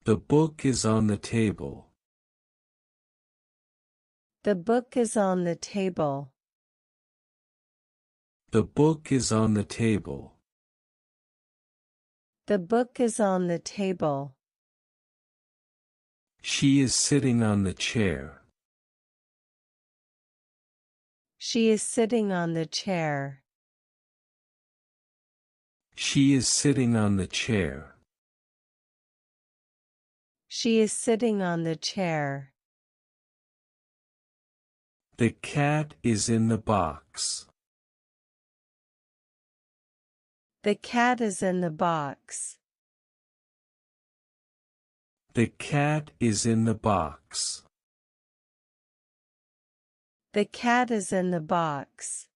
The book is on the table. The book is on the table. The book is on the table. The book is on the table. She is sitting on the chair. She is sitting on the chair. She is sitting on the chair. She is sitting on the chair. The cat is in the box. The cat is in the box. The cat is in the box. The cat is in the box.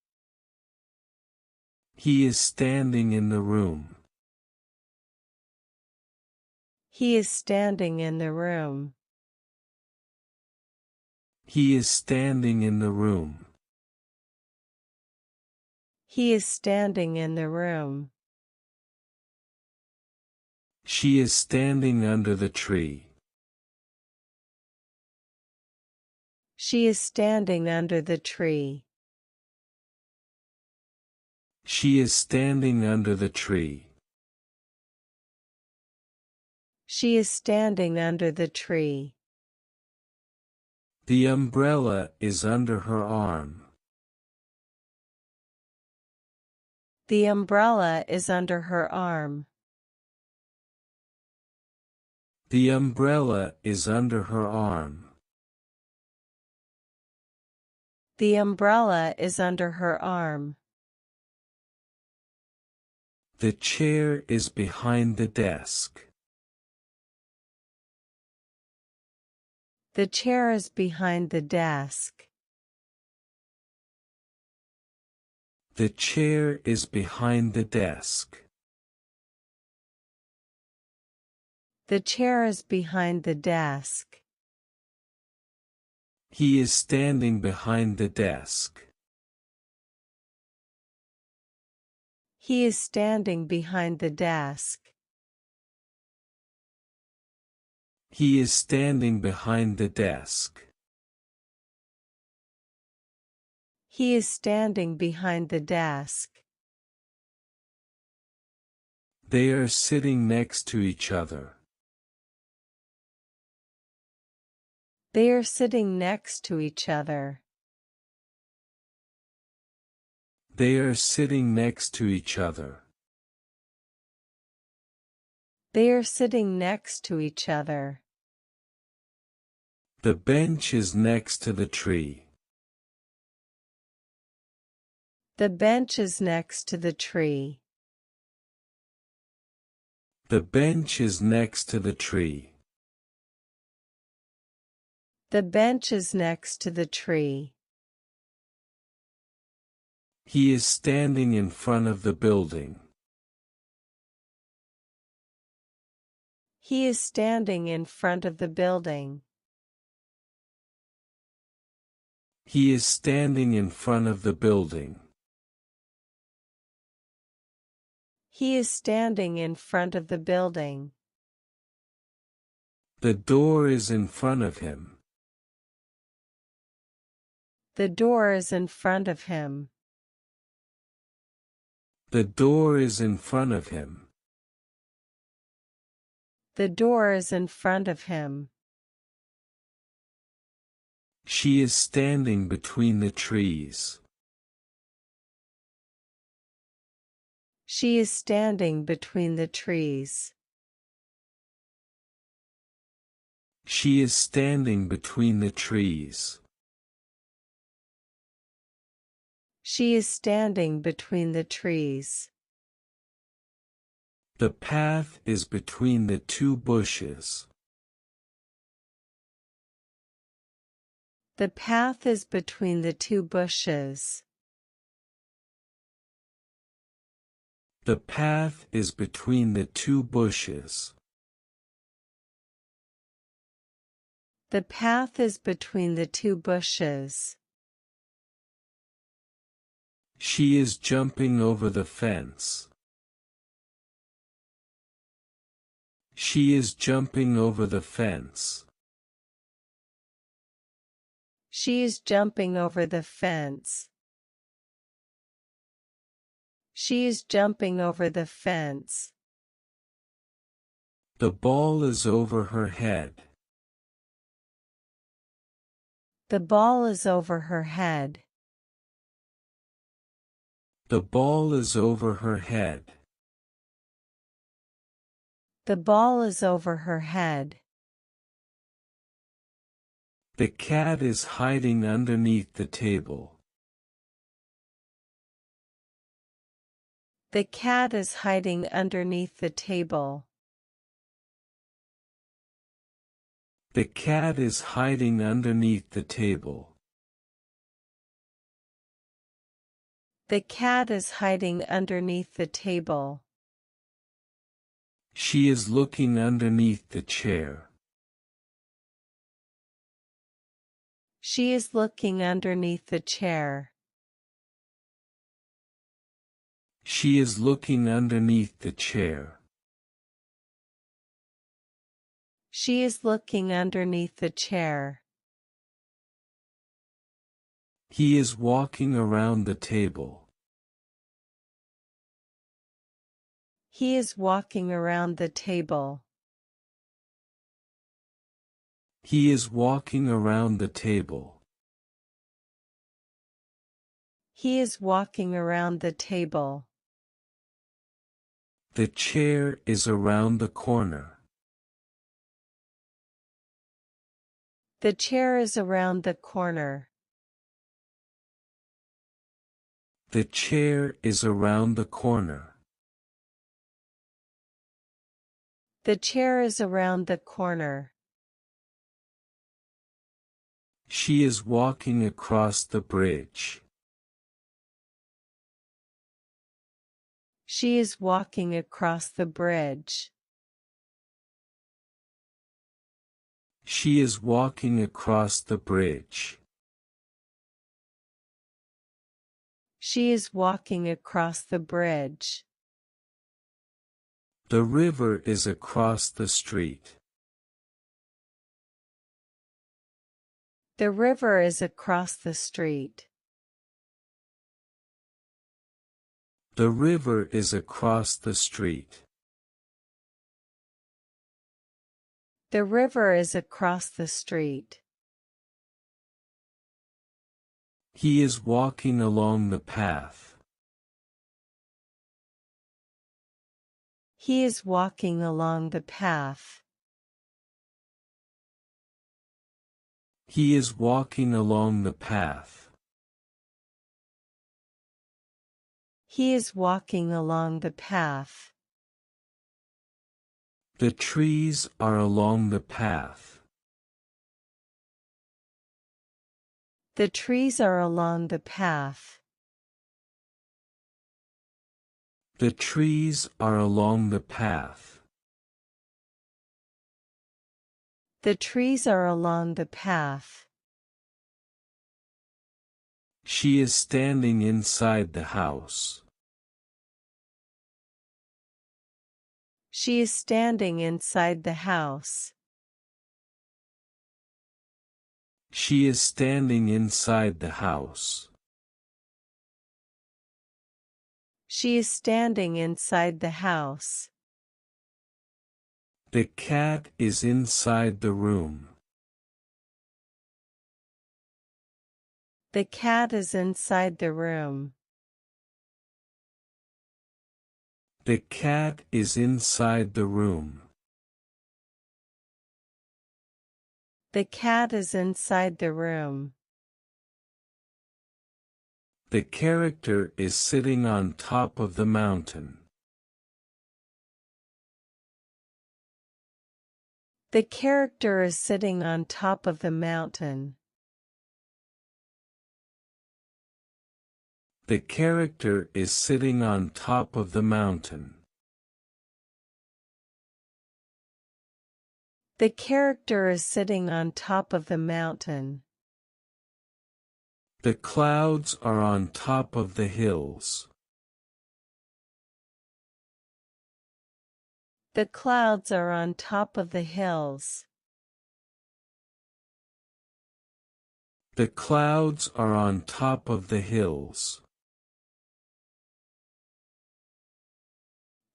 He is standing in the room. He is standing in the room. He is standing in the room. He is standing in the room. She is standing under the tree. She is standing under the tree. She is standing under the tree. She is standing under the tree. The umbrella is under her arm. The umbrella is under her arm. The umbrella is under her arm. The umbrella is under her arm. The chair is behind the desk. The chair is behind the desk. The chair is behind the desk. The chair is behind the desk. He is standing behind the desk. He is standing behind the desk. He is standing behind the desk. He is standing behind the desk. They are sitting next to each other. They are sitting next to each other. They are sitting next to each other. They are sitting next to each other. The bench is next to the tree. The bench is next to the tree. The bench is next to the tree. The bench is next to the tree. He is standing in front of the building. He is standing in front of the building. He is standing in front of the building. He is standing in front of the building. The door is in front of him. The door is in front of him. The door is in front of him. The door is in front of him. She is standing between the trees. She is standing between the trees. She is standing between the trees. She is standing between the trees. The path is between the two bushes. The path is between the two bushes. The path is between the two bushes. The path is between the two bushes. She is jumping over the fence. She is jumping over the fence. She is jumping over the fence. She is jumping over the fence. The ball is over her head. The ball is over her head. The ball is over her head. The ball is over her head. The cat is hiding underneath the table. The cat is hiding underneath the table. The cat is hiding underneath the table. The cat is hiding underneath the table. She is looking underneath the chair. She is looking underneath the chair. She is looking underneath the chair. She is looking underneath the chair. He is walking around the table. He is walking around the table. He is walking around the table. He is walking around the table. The chair is around the corner. The chair is around the corner. The chair is around the corner. The chair is around the corner. She is walking across the bridge. She is walking across the bridge. She is walking across the bridge. She is walking across the bridge. The river is across the street. The river is across the street. The river is across the street. The river is across the street. He is walking along the path. He is walking along the path. He is walking along the path. He is walking along the path. The trees are along the path. The trees are along the path. The trees are along the path. The trees are along the path. She is standing inside the house. She is standing inside the house. She is standing inside the house. She is standing inside the house. The cat is inside the room. The cat is inside the room. The cat is inside the room. The cat is inside the room. The character is sitting on top of the mountain. The character is sitting on top of the mountain. The character is sitting on top of the mountain. The character is sitting on top of the mountain. The clouds are on top of the hills. The clouds are on top of the hills. The clouds are on top of the hills.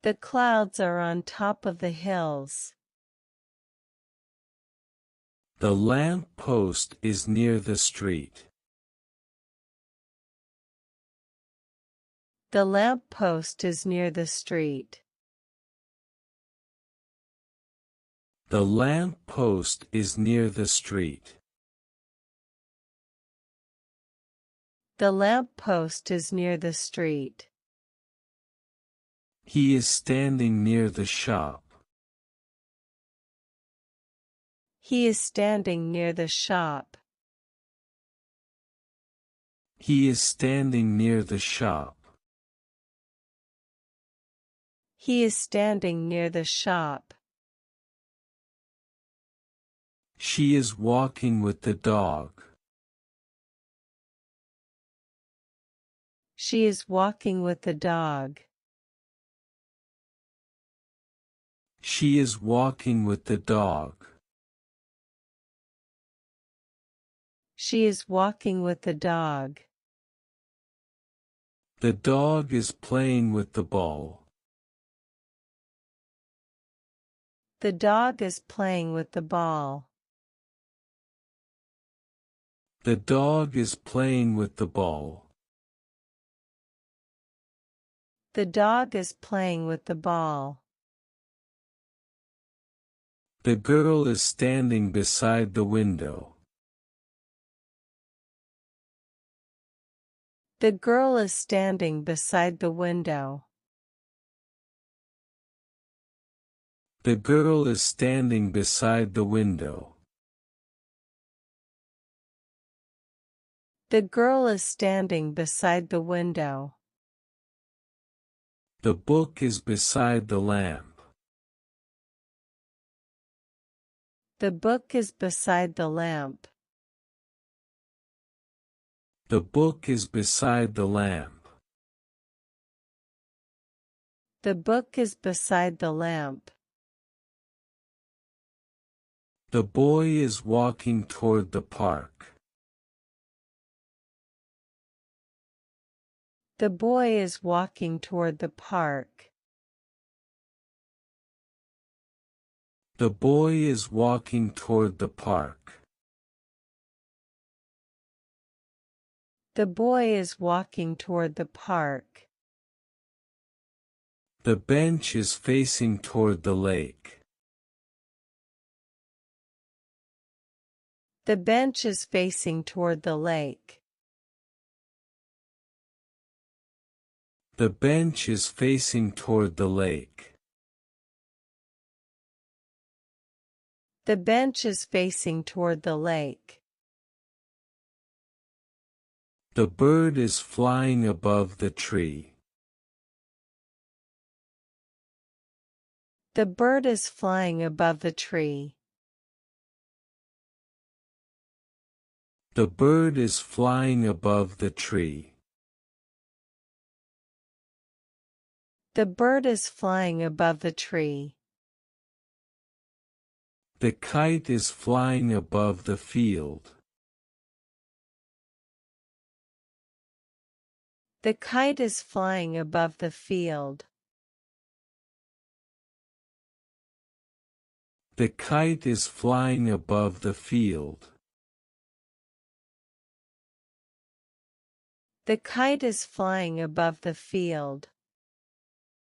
The clouds are on top of the hills. The lamp post is near the street. The lamp post is near the street. The lamp post is near the street. The lamp post is near the street. He is standing near the shop. He is standing near the shop. He is standing near the shop. He is standing near the shop. She is walking with the dog. She is walking with the dog. She is walking with the dog. She is walking with the dog. The dog is playing with the ball. The dog is playing with the ball. The dog is playing with the ball. The dog is playing with the ball. The girl is standing beside the window. The girl is standing beside the window. The girl is standing beside the window. The girl is standing beside the window. The book is beside the lamp. The book is beside the lamp. The book is beside the lamp. The book is beside the lamp. The boy is walking toward the park. The boy is walking toward the park. The boy is walking toward the park. The boy is walking toward the park. The bench is facing toward the lake. The bench is facing toward the lake. The bench is facing toward the lake. The bench is facing toward the lake. The bird is flying above the tree. The bird is flying above the tree. The bird is flying above the tree. The bird is flying above the tree. The kite is flying above the field. The kite is flying above the field. The kite is flying above the field. The kite is flying above the field.